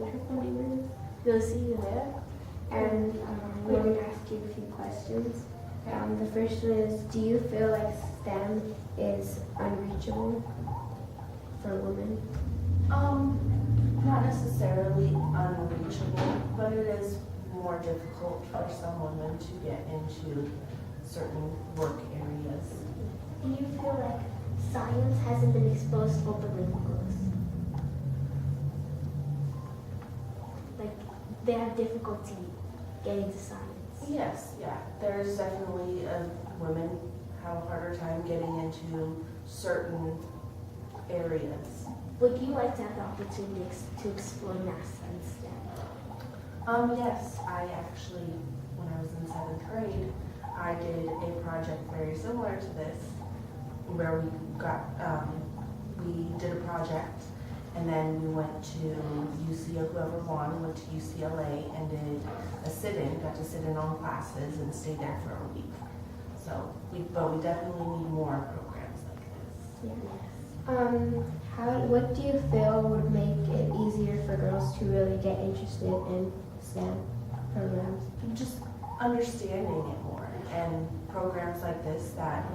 interviewers. They'll see you there. And we're going to ask you a few questions. The first one is, do you feel like STEM is unreachable for women? Not necessarily unreachable, but it is more difficult for some women to get into certain work areas. Do you feel like science hasn't been exposed openly to girls? Like they have difficulty getting to science? Yes, yeah. There's definitely women have a harder time getting into certain areas. Would you like to have the opportunity to explore NASA instead? Yes, I actually, when I was in 7th grade, I did a project very similar to this, where we did a project, and then we went to whoever won went to UCLA and did a sit-in, got to sit in on classes and stay there for a week. So, but we definitely need more programs like this. Yes. What do you feel would make it easier for girls to really get interested in STEM programs? Just understanding it more, and programs like this that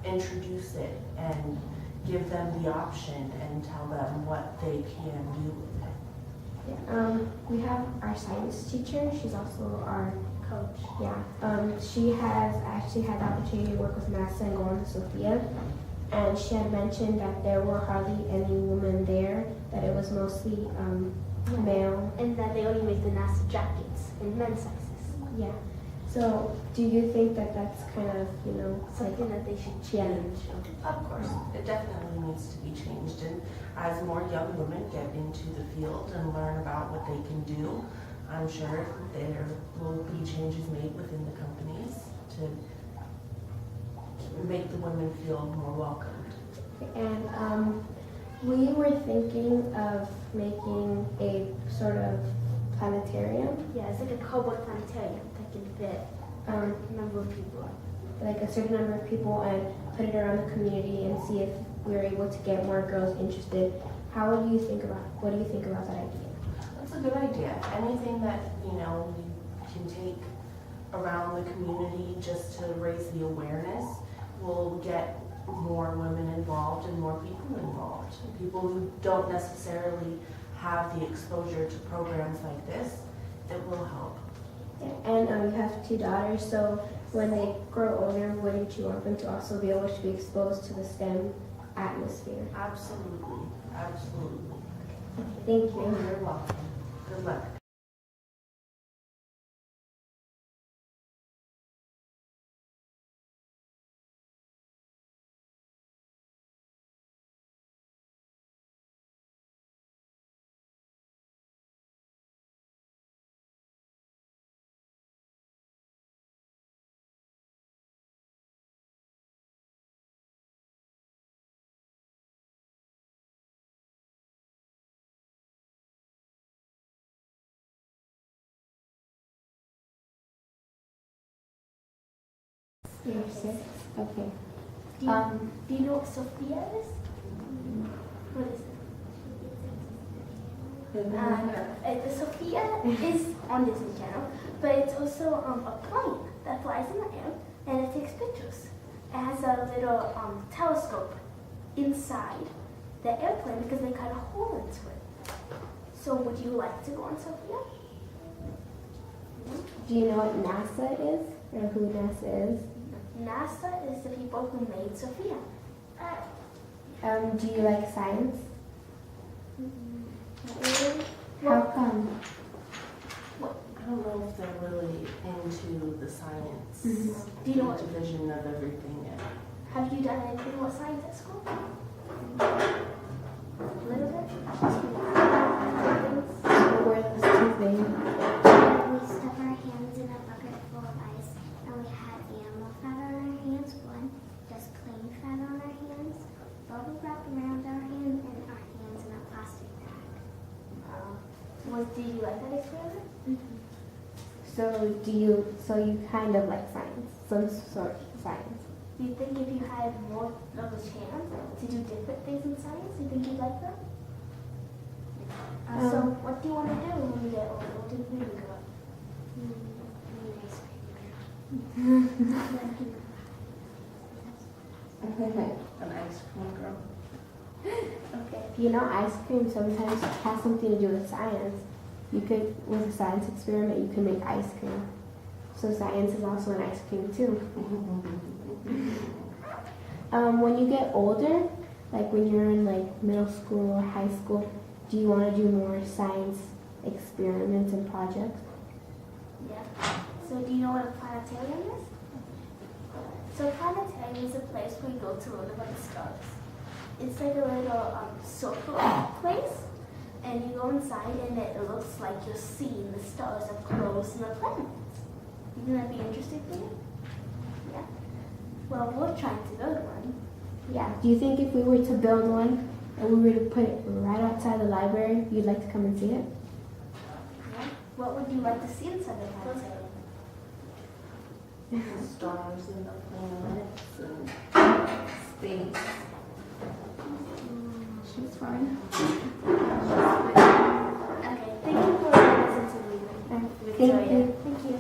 introduce it and give them the option and tell them what they can do with it. Yeah. We have our science teacher. She's also our Coach. Yeah. She has actually had the opportunity to work with NASA and go on to Sophia. And she had mentioned that there were hardly any women there, that it was mostly male. And that they only make the NASA jackets in men's sizes. Yeah. So do you think that that's kind of, Something that they should change? Of course, it definitely needs to be changed, and as more young women get into the field and learn about what they can do, I'm sure there will be changes made within the companies to make the women feel more welcomed. And we were thinking of making a sort of planetarium. Yeah, it's like a cowboy planetarium that can fit a number of people. Like a certain number of people, and put it around the community and see if we were able to get more girls interested. What do you think about that idea? That's a good idea. Anything that, we can take around the community just to raise the awareness will get more women involved and more people involved. People who don't necessarily have the exposure to programs like this, it will help. Yeah. And you have 2 daughters, so when they grow older, wouldn't you want them to also be able to be exposed to the STEM atmosphere? Absolutely, absolutely. Thank you. You're welcome. Good luck. You're 6? Okay. Do you know what Sophia is? What is it? The Sophia is on Disney Channel, but it's also a plane that flies in the air and it takes pictures. It has a little telescope inside the airplane because they cut a hole into it. So would you like to go on Sophia? Do you know what NASA is, or who NASA is? NASA is the people who made Sophia. Do you like science? Well, How come? I don't know if they're really into the science Do you know what? division of everything yet. Have you done anything with science at school? A little bit? What were those 2 things? We stuck our hands in a bucket full of ice, and we had animal fat on our hands, one, just plain fat on our hands, bubble wrap around our hands, and our hands in a plastic bag. Did you like that experiment? So you kind of like science, some sort of science. Do you think if you had more of a chance to do different things in science, you think you'd like them? So what do you want to do when you get older? What do you want to grow up? An ice cream girl. Okay. You know, ice cream sometimes has something to do with science. You could, with a science experiment, you can make ice cream. So science is also an ice cream too. When you get older, like when you're in like middle school or high school, do you want to do more science experiments and projects? Yeah. So do you know what a planetarium is? So a planetarium is a place where you go to learn about the stars. It's like a little circle place, and you go inside and it looks like you're seeing the stars up close and the planets. You think that'd be interesting for you? Yeah. Well, we're trying to build one. Yeah. Do you think if we were to build one and we were to put it right outside the library, you'd like to come and see it? Yeah. What would you like to see inside the planetarium? Stars and the planets and space. She's fine. Okay, thank you for listening to me. Thank you. Thank you.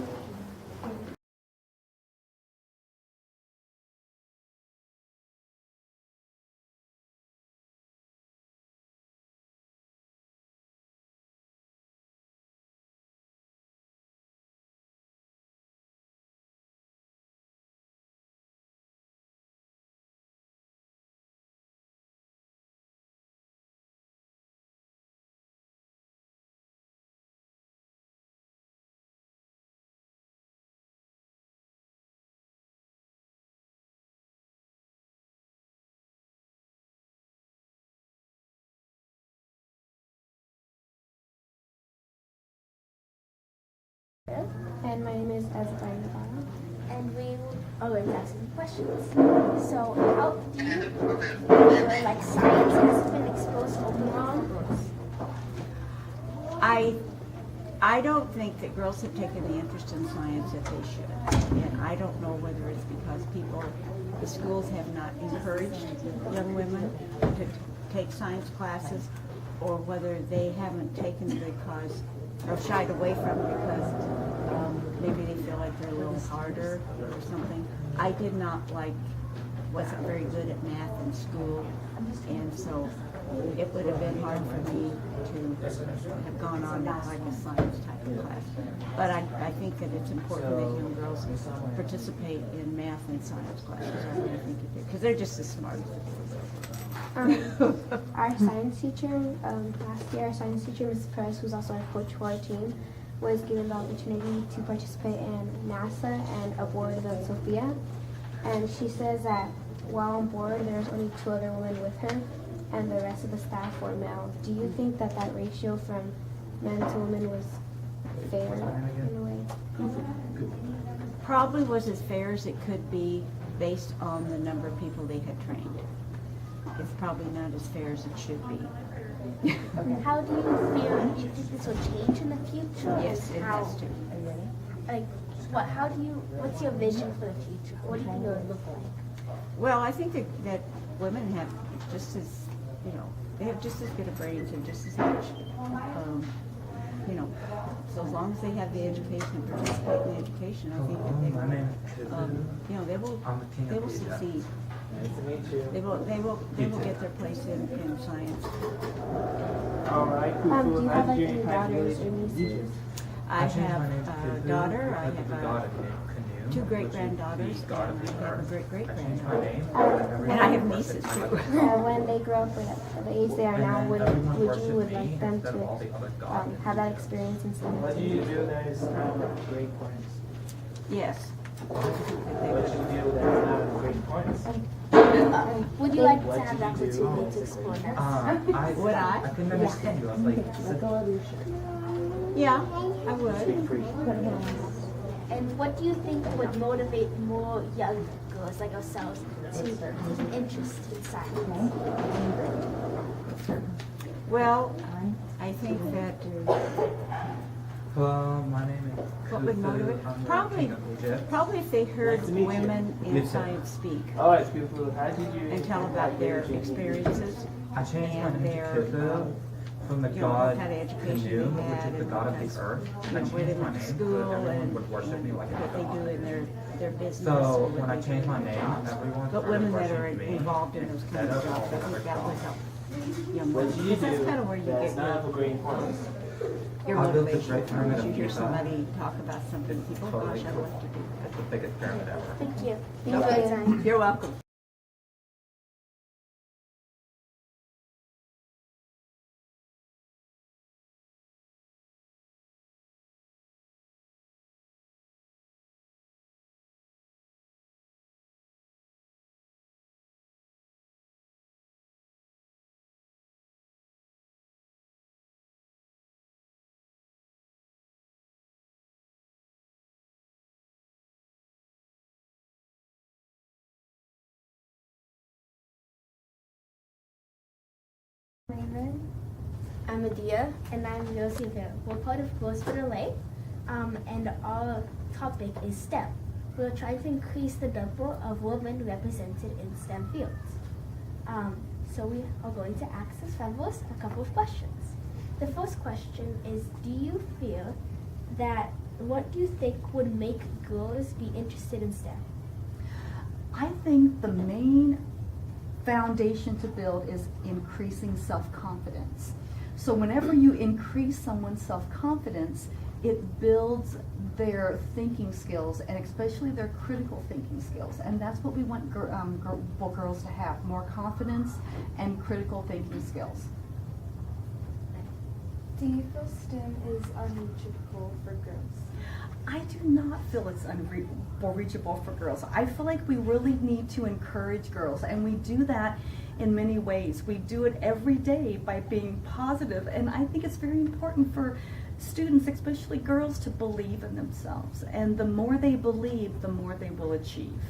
And my name is Ezra. And we are going to ask some questions. So, how do you feel like science has been exposed to overall girls? I don't think that girls have taken the interest in science that they should. And I don't know whether it's because the schools have not encouraged young women to take science classes, or whether they haven't taken it because, or shied away from it because maybe they feel like they're a little harder or something. I wasn't very good at math in school, and so it would have been hard for me to have gone on to like a science type of class. But I think that it's important that young girls participate in math and science classes. I really think it is, because they're just as smart. Our science teacher, last year, our science teacher, Mrs. Perez, who's also our coach for our team, was given the opportunity to participate in NASA and aboard the Sophia. And she says that while on board, there's only 2 other women with her, and the rest of the staff were male. Do you think that ratio from men to women was fair in a way? Probably was as fair as it could be based on the number of people they had trained. It's probably not as fair as it should be. How do you feel? Do you think this will change in the future? Yes, it has to. Like, what's your vision for the future? What do you think it would look like? Well, I think that women have just as, they have just as good a brains and just as much, so as long as they have the education and participate in the education, I think that they will succeed. Nice to meet you. They will get their place in science. All right, cool. Do you have like any daughters or nieces? I have a daughter, I have 2 great-granddaughters, and I have a great-great-granddaughter. And I have nieces too. When they grow up at the age they are now, would you like them to have that experience in science? What do you do that is not great points? Yes. What do you do that is not great points? Would you like to have the opportunity to explore that? Would I? I couldn't understand you. I was like, Yeah, I would. And what do you think would motivate more young girls like ourselves to take an interest in science? Well, I think that well, my name is what would motivate? Probably if they heard women in science speak Oh, it's beautiful. How did you? and tell about their experiences I changed my and name to their from the you know, god what kind of education Kanu, they which had is the and god what of kind the of, earth. you know, I where they changed my went to name so school that everyone and would worship me like a what they do god. in their business. So or what when I they changed do my in their name, jobs. everyone But started women that are worshiping me involved in those instead kinds of of all jobs, I the think other that would gods. help young What women. do you Because that's do kind of where you that's get not a great point? your I built a motivation. great pyramid Once you of hear Giza. somebody talk about something, people, Totally gosh, I'd cool. love to do that. It's the biggest pyramid ever. Thank you. Okay. You're welcome. I'm Adia. And I'm Yosefia. We're part of Girls for the Lake, and our topic is STEM. We're trying to increase the number of women represented in STEM fields. So we are going to ask the members a couple of questions. The first question is, what do you think would make girls be interested in STEM? I think the main foundation to build is increasing self-confidence. So whenever you increase someone's self-confidence, it builds their thinking skills, and especially their critical thinking skills. And that's what we want girls to have, more confidence and critical thinking skills. Do you feel STEM is unreachable for girls? I do not feel it's unreachable for girls. I feel like we really need to encourage girls, and we do that in many ways. We do it every day by being positive, and I think it's very important for students, especially girls, to believe in themselves. And the more they believe, the more they will achieve.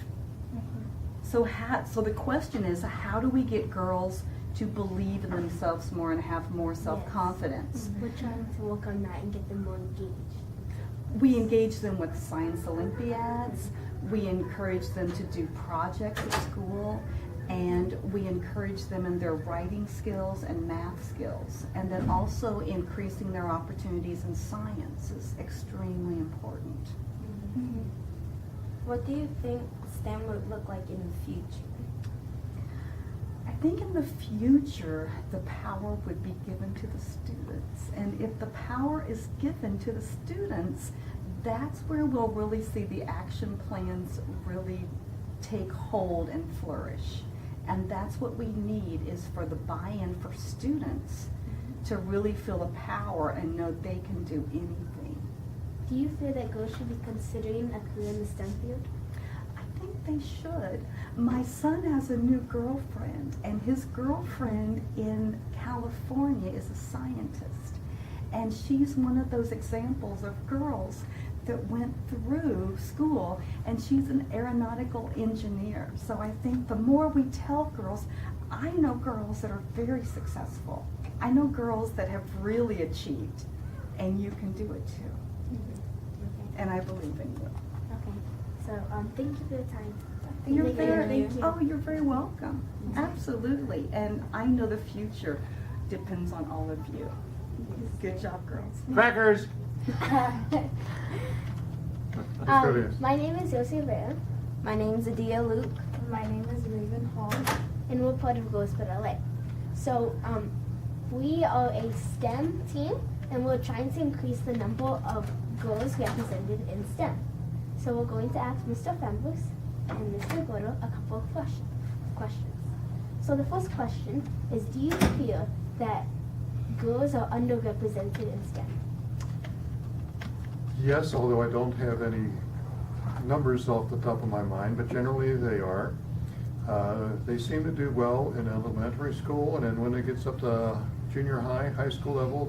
Mm-hmm. So the question is, how do we get girls to believe in themselves more and have more self-confidence? Yes. We're trying to work on that and get them more engaged. We engage them with science Olympiads. We encourage them to do projects at school, and we encourage them in their writing skills and math skills. And then also increasing their opportunities in science is extremely important. Mm-hmm. What do you think STEM would look like in the future? I think in the future, the power would be given to the students. And if the power is given to the students, that's where we'll really see the action plans really take hold and flourish. And that's what we need, is for the buy-in for students to really feel the power and know they can do anything. Do you feel that girls should be considering a career in the STEM field? I think they should. My son has a new girlfriend, and his girlfriend in California is a scientist. And she's one of those examples of girls that went through school, and she's an aeronautical engineer. So I think the more we tell girls, I know girls that are very successful. I know girls that have really achieved, and you can do it too. Mm-hmm. Okay. And I believe in you. Okay. So thank you for your time. You're very welcome. Absolutely. And I know the future depends on all of you. Good job, girls. Crackers! My name is Yossi Vera. My name's Adia Luke. My name is Raven Hall. And we're part of Girls for LA. So we are a STEM team, and we're trying to increase the number of girls represented in STEM. So we're going to ask Mr. Fembus and Mr. Gordo a couple of questions. So the first question is, do you feel that girls are underrepresented in STEM? Yes, although I don't have any numbers off the top of my mind, but generally they are. They seem to do well in elementary school, and then when it gets up to junior high school level,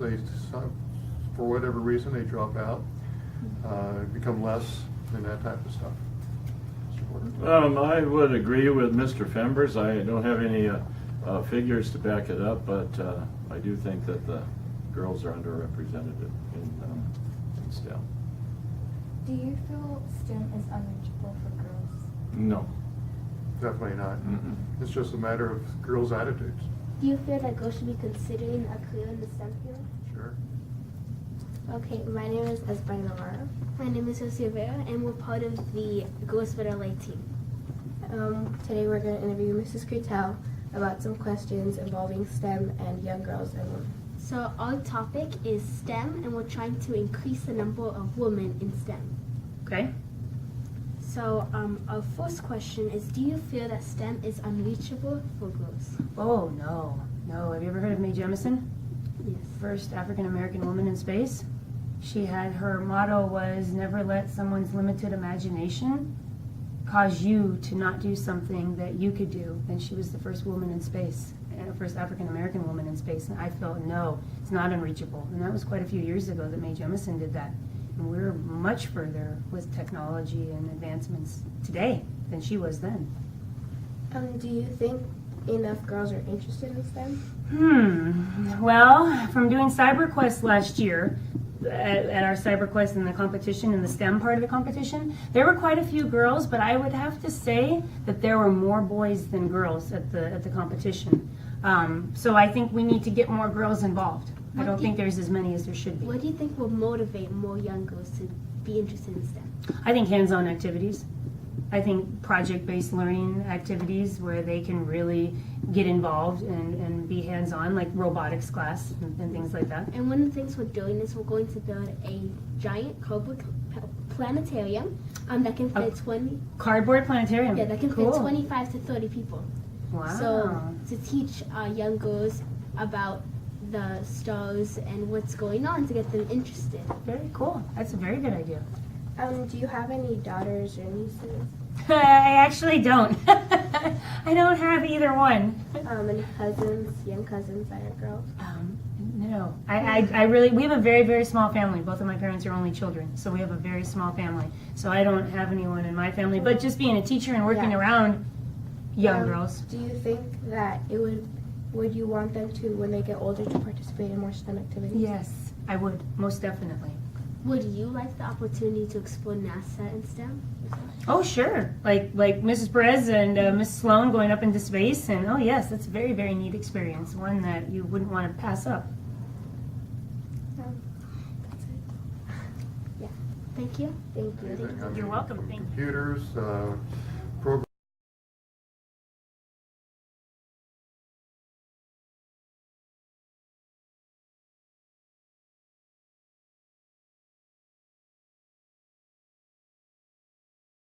for whatever reason, they drop out, become less, and that type of stuff. I would agree with Mr. Fembers. I don't have any figures to back it up, but I do think that the girls are underrepresented in STEM. Do you feel STEM is unreachable for girls? No. Definitely not. Mm-mm. It's just a matter of girls' attitudes. Do you feel that girls should be considering a career in the STEM field? Sure. Okay, my name is Espanol. My name is Jose Rivera, and we're part of the Girls Better Light team. Today we're going to interview Mrs. Cretel about some questions involving STEM and young girls and women. So our topic is STEM, and we're trying to increase the number of women in STEM. Okay. So our first question is, do you feel that STEM is unreachable for girls? Oh, no. No. Have you ever heard of Mae Jemison? Yes. First African-American woman in space. She had, her motto was, never let someone's limited imagination cause you to not do something that you could do. And she was the first woman in space, and first African-American woman in space. And I felt, no, it's not unreachable. And that was quite a few years ago that Mae Jemison did that. And we're much further with technology and advancements today than she was then. Do you think enough girls are interested in STEM? Well, from doing CyberQuest last year, at our CyberQuest in the competition, in the STEM part of the competition, there were quite a few girls, but I would have to say that there were more boys than girls at the competition. So I think we need to get more girls involved. I don't think there's as many as there should be. What do you think will motivate more young girls to be interested in STEM? I think hands-on activities. I think project-based learning activities where they can really get involved and be hands-on, like robotics class and things like that. And one of the things we're doing is we're going to build a giant cardboard planetarium that can fit 20. Cardboard planetarium. Yeah, that can Cool. fit 25 to 30 people. Wow. So to teach young girls about the stars and what's going on to get them interested. Very cool. That's a very good idea. Do you have any daughters or nieces? I actually don't. I don't have either one. Any cousins, young cousins that are girls? No. I really, we have a very, very small family. Both of my parents are only children, so we have a very small family. So I don't have anyone in my family. But just being a teacher and working around young girls. Do you think that it would you want them to, when they get older, to participate in more STEM activities? Yes, I would, most definitely. Would you like the opportunity to explore NASA in STEM? Oh, sure. Like Mrs. Perez and Mrs. Sloan going up into space. And oh, yes, that's a very, very neat experience. One that you wouldn't want to pass up. That's it. Yeah. Thank you. Thank you. Anything on You're welcome. Thank you. computers,